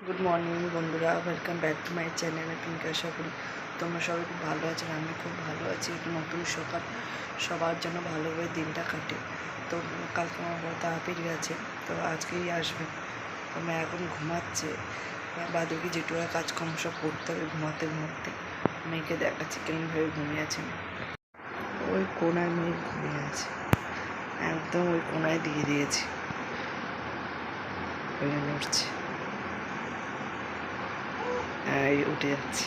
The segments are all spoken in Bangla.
গুড মর্নিং বন্ধুরা, welcome back to my channel. তুমি আশা করি তোমরা সবাই খুব ভালো আছেন। আমি খুব ভালো আছি। একটু নতুন সকাল, সবার জন্য ভালোভাবে দিনটা কাটে। তো কালকে আমার বড় তারাপীঠ গেছে, তো আজকেই আসবে। আমি এখন ঘুমাচ্ছে, বাদুকি যেটুকু কাজকর্ম সব করতে হবে ঘুমাতে ঘুমাতে। মেয়েকে দেখাচ্ছি কেমনভাবে ঘুমিয়ে আছে। ওই কোনায় মেয়ে ঘুমিয়ে আছে, একদম ওই কোনায় দিয়ে দিয়েছি, ওই নড়ছে। এই উঠে যাচ্ছে,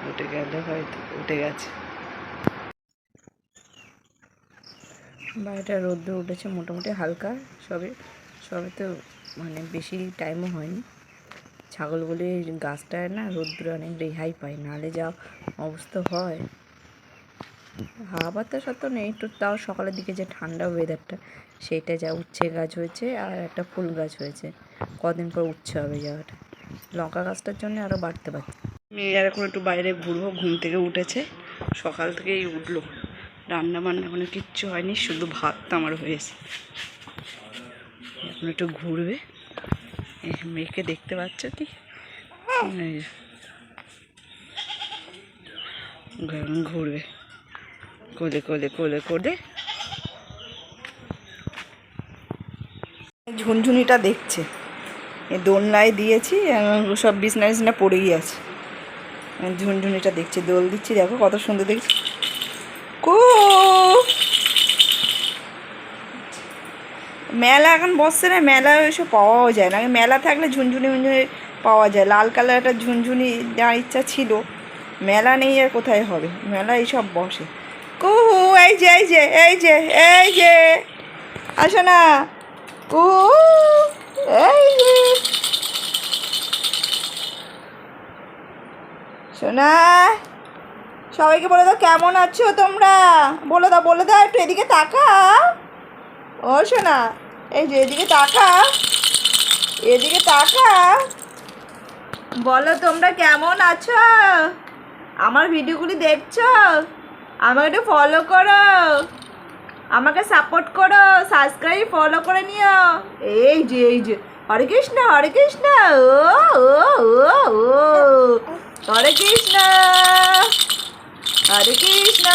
উঠে গেলে হয়তো উঠে গেছে। বাইরেটা রোদ্দুর উঠেছে মোটামুটি হালকা, সবে সবে তো বেশি টাইমও হয়নি। ছাগলগুলি গাছটায় না রোদ্দুরে অনেক রেহাই পায়, নাহলে যা অবস্থা হয়। হাওয়া বাতাস সত্ত্বেও নেই, একটু তাও সকালের দিকে যে ঠান্ডা ওয়েদারটা, সেইটা যা উচ্ছে গাছ হয়েছে আর একটা ফুল গাছ হয়েছে, কদিন পর উচ্ছে হবে জায়গাটা। লঙ্কা গাছটার জন্য আরও বাড়তে পারছে। মেয়ে আর এখন একটু বাইরে ঘুরবো, ঘুম থেকে উঠেছে, সকাল থেকেই উঠলো। রান্না বান্না কোনো কিচ্ছু হয়নি, শুধু ভাতটা আমার হয়েছে। এখন একটু ঘুরবে, মেয়েকে দেখতে পাচ্ছ কি ঘুরবে কোলে কোলে কোলে কোলে। ঝুনঝুনিটা দেখছে, দোলনায় দিয়েছি, সব বিছনা বিছনা পড়েই আছে। ঝুনঝুনিটা দেখছে, দোল দিচ্ছি, দেখো কত সুন্দর দেখছি। কু মেলা এখন বসছে না, মেলা ওইসব পাওয়াও যায় না। মেলা থাকলে ঝুনঝুনি মুনঝুনি পাওয়া যায়, লাল কালার একটা ঝুনঝুনি নেওয়ার ইচ্ছা ছিল, মেলা নেই আর কোথায় হবে, মেলা এইসব বসে। কুহু, এই যে এই যে এই যে এই যে, আসো না কুহু, এই যে সোনা। সবাইকে বলে দাও কেমন আছো তোমরা, বলে দাও একটু এদিকে তাকা। ও সোনা, এই যে এদিকে তাকা, এদিকে তাকা, বলো তোমরা কেমন আছো, আমার ভিডিওগুলি দেখছো, আমাকে একটু ফলো করো, আমাকে সাপোর্ট করো, সাবস্ক্রাইব ফলো করে নিও। এই যে এই যে, হরে কৃষ্ণ হরে কৃষ্ণ, ও ও ও ও, হরে কৃষ্ণ হরে কৃষ্ণ,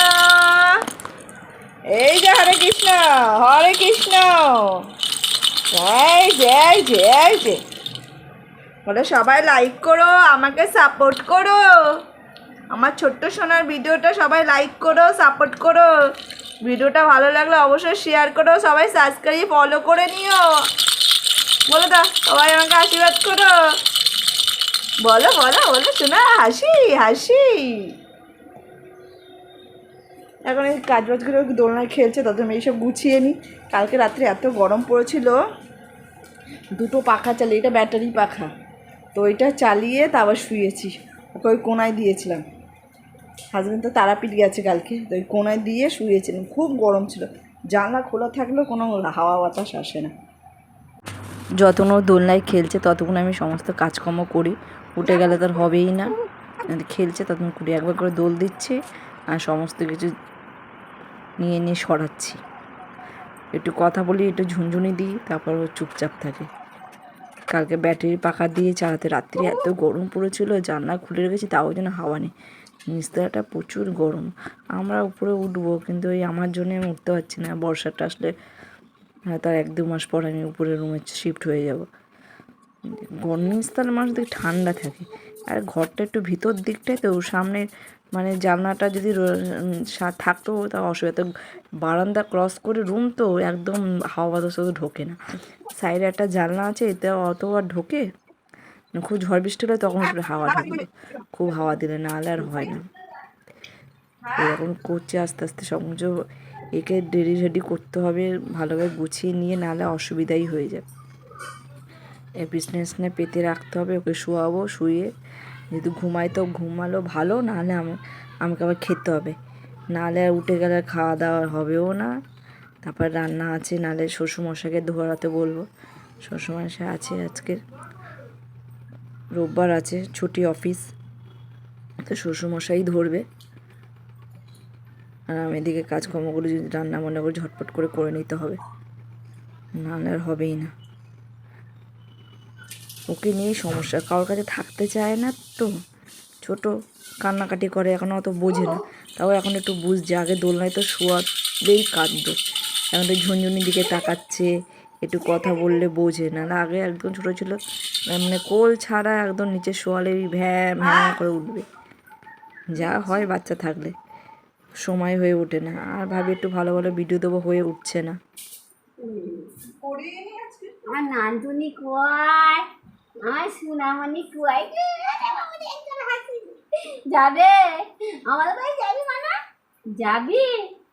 এই যে হরে কৃষ্ণ হরে কৃষ্ণ, এই যে এই যে এই যে, বলে সবাই লাইক করো, আমাকে সাপোর্ট করো, আমার ছোট্ট সোনার ভিডিওটা সবাই লাইক করো, সাপোর্ট করো। ভিডিওটা ভালো লাগলে অবশ্যই শেয়ার করো, সবাই সাবস্ক্রাইব ফলো করে নিও। বলো দাও সবাই আমাকে আশীর্বাদ করো, বলো বলো বলো শোনা, হাসি হাসি। এখন এই কাজ বাজ করে দোলনায় খেলছে, তত আমি এইসব গুছিয়ে নিই। কালকে রাত্রে এত গরম পড়েছিল, দুটো পাখা চালিয়ে, এটা ব্যাটারি পাখা, তো ওইটা চালিয়ে তারপর শুয়েছি। ওকে ওই কোনায় দিয়েছিলাম, হাজব্যান্ড তো তারাপীঠ গেছে কালকে, তো ওই কোনায় দিয়ে শুয়েছিলাম, খুব গরম ছিল। জানলা খোলা থাকলেও কোনো হাওয়া বাতাস আসে না। যতক্ষণ ও দোলনায় খেলছে ততক্ষণ আমি সমস্ত কাজকর্ম করি, উঠে গেলে তার হবেই না। খেলছে ততক্ষণ করি, একবার করে দোল দিচ্ছি আর সমস্ত কিছু নিয়ে নিয়ে সরাচ্ছি। একটু কথা বলি, একটু ঝুনঝুনি দিই, তারপর ও চুপচাপ থাকে। কালকে ব্যাটারি পাখা দিয়ে চালাতে, রাত্রি এত গরম পড়েছিল, জানলা খুলে রেখেছি তাও যেন হাওয়া নেই, নিচতলাটা প্রচুর গরম। আমরা উপরে উঠবো, কিন্তু ওই আমার জন্য আমি উঠতে পারছি না। বর্ষাটা আসলে তার 1-2 মাস পর আমি উপরে রুমে শিফট হয়ে যাব। নিচতলার মানুষ দেখে ঠান্ডা থাকে, আর ঘরটা একটু ভিতর দিকটায়, তো সামনে জানলাটা যদি থাকতো তা অসুবিধা। তো বারান্দা ক্রস করে রুম, তো একদম হাওয়া বাতাস ঢোকে না। সাইডে একটা জানলা আছে, এতে অত আর ঢোকে, খুব ঝড় বৃষ্টি হলে তখন একটু হাওয়া ঢুকবে, খুব হাওয়া দিলে, না হলে আর হয় না। এরকম করছে আস্তে আস্তে সব কিছু, একে রেডি করতে হবে ভালোভাবে গুছিয়ে নিয়ে, নাহলে অসুবিধাই হয়ে যায়। বিছনা পেতে রাখতে হবে, ওকে শোয়াবো, শুয়ে যদি ঘুমায় তো ঘুমালো ভালো, নাহলে আমাকে আবার খেতে হবে, নাহলে আর উঠে গেলে খাওয়া দাওয়া হবেও না। তারপর রান্না আছে, নাহলে শ্বশুরমশাইকে ধরাতে বলবো। শ্বশুরমশাই আছে, আজকে রোববার আছে ছুটি অফিস, তো শ্বশুরমশাই ধরবে। আর আমি এদিকে কাজকর্মগুলো যদি রান্না বান্না করে ঝটপট করে নিতে হবে, নাহলে আর হবেই না। ওকে নিয়েই সমস্যা, কারোর কাছে থাকতে চায় না তো, ছোট কান্নাকাটি করে, এখনও অত বোঝে না, তাও এখন একটু বুঝছে। আগে দোলনায় তো শোয়াতেই কাঁদতো, এখন তো ঝুনঝুনির দিকে তাকাচ্ছে, একটু কথা বললে বোঝে না। আগে একদম ছোটো ছিল, মানে কোল ছাড়া একদম নিচে শোয়ালেই ভ্যাঁ ভ্যাঁ করে উঠবে। যা হয় বাচ্চা থাকলে, সময় হয়ে ওঠে না। আর ভাবি একটু ভালো ভালো ভিডিও দেবো, হয়ে উঠছে না। আমার নান্দুনি কয়, আমার সোনামণি কয়, যাবে আমাদের বাড়ি যাবি? মানে যাবি?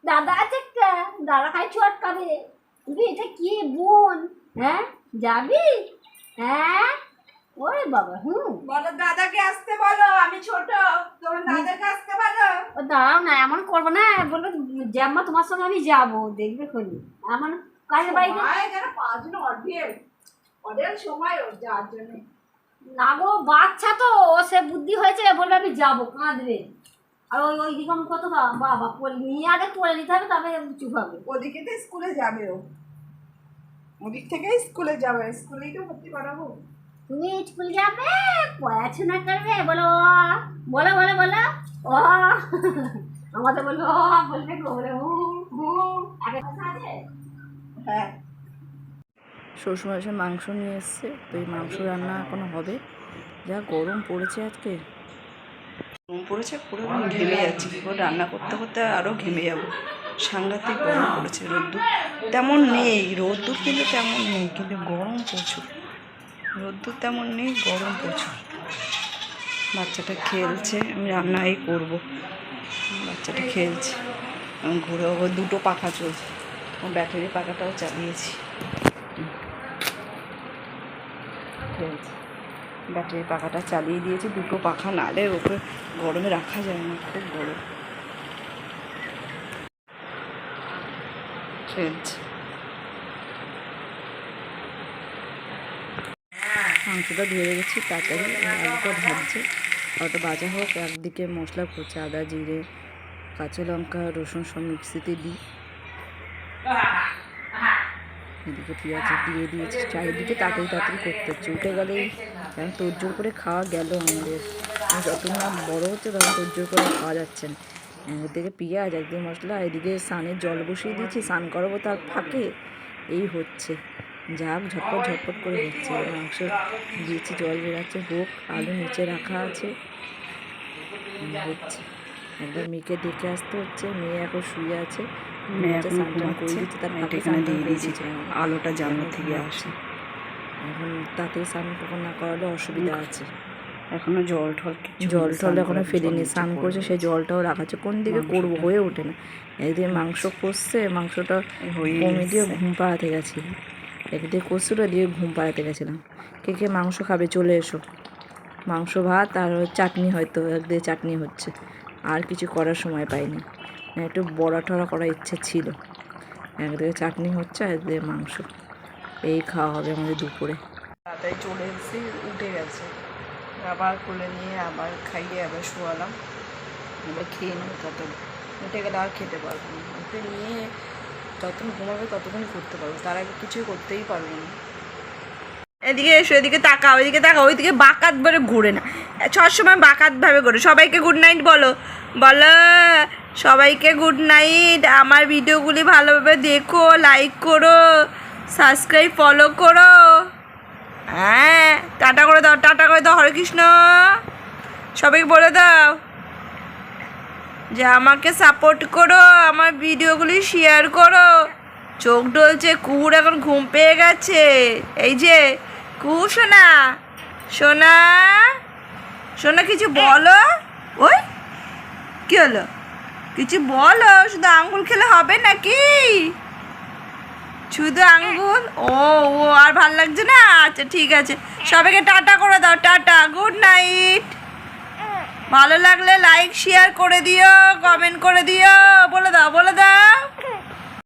দাদা আছে একটা, দাদা খাই চট খাবে। তুমি এটা কি বোন? হ্যাঁ যাবি? হ্যাঁ ওরে বাবা, বলো দাদাকে আসতে বলো, আমি ছোট, তোমার দাদাকে আসতে বলো। ও দাঁড়াও না, এমন করবো না, বলবে জ্যাম্মা তোমার সঙ্গে আমি যাবো, দেখবে খনি এমন কাজের বাড়িতে সময় যাওয়ার জন্য না গো, বাচ্চা তো, সে বুদ্ধি হয়েছে, বলবে আমি যাবো, কাঁদবে। আর ওই ওই দিকে আমি কত বাবা নিয়ে আগে করে নিতে হবে, তবে চুপ হবে। ওদিকে তো স্কুলে যাবে, ওদিক থেকে স্কুলে যাবে, স্কুলেই তো ভর্তি করাবো। তুমি স্কুল যাবে, পড়াশোনা করবে, বলো বলো বলো বলো ও আমাদের বললো বলবে গো, বলে আগে কথা আছে। হ্যাঁ, শ্বশুর এসে মাংস নিয়ে এসছে, তো এই মাংস রান্না এখনো হবে। যা গরম পড়েছে আজকে, গরম পড়েছে, পুরো ঘেমে যাচ্ছি। রান্না করতে করতে আরও ঘেমে যাবো, সাংঘাতিক গরম পড়েছে। রোদ্দুর তেমন নেই, রোদ্দুর কিন্তু তেমন নেই, কিন্তু গরম প্রচুর। রোদ্দুর তেমন নেই, গরম প্রচুর। বাচ্চাটা খেলছে, আমি রান্নাই করবো। বাচ্চাটা খেলছে, আমি ঘুরে দুটো পাখা চলছে, ব্যাটারি পাখাটাও চালিয়েছি, খেলছে। ব্যাটারি পাখাটা চালিয়ে দিয়েছি, দুটো পাখা, নালে ওকে গরমে রাখা যায় না, খুব গরম। খেলছে। মাংসটা ধুয়ে রেখেছি, তাড়াতাড়ি আলুটা ভাজছে, ওটা ভাজা হোক। একদিকে মশলা করছে, আদা জিরে কাঁচা লঙ্কা রসুন সব মিক্সিতে দিই, এদিকে পেঁয়াজ দিয়ে দিয়েছি। চারিদিকে তাড়াতাড়ি তাড়াতাড়ি করতে হচ্ছে, উঠে গেলেই এখন তোড়জোড় করে খাওয়া গেল আমাদের। যত না বড়ো হচ্ছে তখন তোড়জোড় করে খাওয়া যাচ্ছে না। একদিকে পেঁয়াজ, একদিকে মশলা, এদিকে স্নানের জল বসিয়ে দিয়েছি, স্নান করাবো, তার ফাঁকে এই হচ্ছে। যাক ঝটপট ঝটপট করে হচ্ছে। মাংস দিয়েছি, জল বেরাচ্ছে, হোক। আলু নিচে রাখা আছে, হচ্ছে। একবার মেয়েকে দেখে আসতে হচ্ছে, মেয়ে এখন শুয়ে আছে, আলোটা জানলা থেকে আসে। এখন তাতে স্নান কখন না করালে অসুবিধা আছে। এখনো জল টল এখনো ফেলিনি, স্নান করছে, সেই জলটাও রাখাচ্ছে। কোন দিকে করবো, হয়ে ওঠে না। একদিকে মাংস কষছে, মাংসটা কমে দিয়ে ঘুম পাড়াতে গেছি, একদিকে কষছিল, দিয়ে ঘুম পাড়াতে গেছিলাম। কে কে মাংস খাবে চলে এসো। মাংস ভাত আর চাটনি, হয়তো একদিকে চাটনি হচ্ছে, আর কিছু করার সময় পাইনি। একটু বড়া টড়া করার ইচ্ছে ছিল, একদিকে চাটনি হচ্ছে, একদিকে মাংস। এই খাওয়া হবে আমাদের দুপুরে। তাড়াতাড়ি চলে এসেছি, উঠে গেছে, আবার কোলে নিয়ে আবার খাইয়ে আবার শোয়ালাম। এবার খেয়ে নেবো, তত উঠে গেলে আর খেতে পারবো না। উঠে নিয়ে যতক্ষণ ঘুমাবে ততক্ষণই করতে পারবো, তার আগে কিছুই করতেই পারবো না। এদিকে এসো, এদিকে তাকাও, এদিকে তাকাও, ওইদিকে বাকাত ভাবে ঘুরে না, সবসময় বাকাত ভাবে ঘুরে। সবাইকে গুড নাইট বলো, বলো সবাইকে গুড নাইট। আমার ভিডিওগুলি ভালোভাবে দেখো, লাইক করো, সাবস্ক্রাইব ফলো করো। হ্যাঁ, টাটা করে দাও, টাটা করে দাও, হরে কৃষ্ণ। সবাইকে বলে দাও যে আমাকে সাপোর্ট করো, আমার ভিডিওগুলি শেয়ার করো। চোখ ডলছে, কুকুর এখন ঘুম পেয়ে গেছে। এই যে কুকুর সোনা, সোনা সোনা কিছু বলো। ওই কি হলো, কিছু বলো, শুধু আঙ্গুল খেলে হবে নাকি? শুধু আঙ্গুল? ও ও আর ভাল লাগছে না? আচ্ছা ঠিক আছে, সবাইকে টাটা করে দাও, টাটা, গুড নাইট। ভালো লাগলে লাইক শেয়ার করে দিও, কমেন্ট করে দিও, বলে দাও, বলে দাও।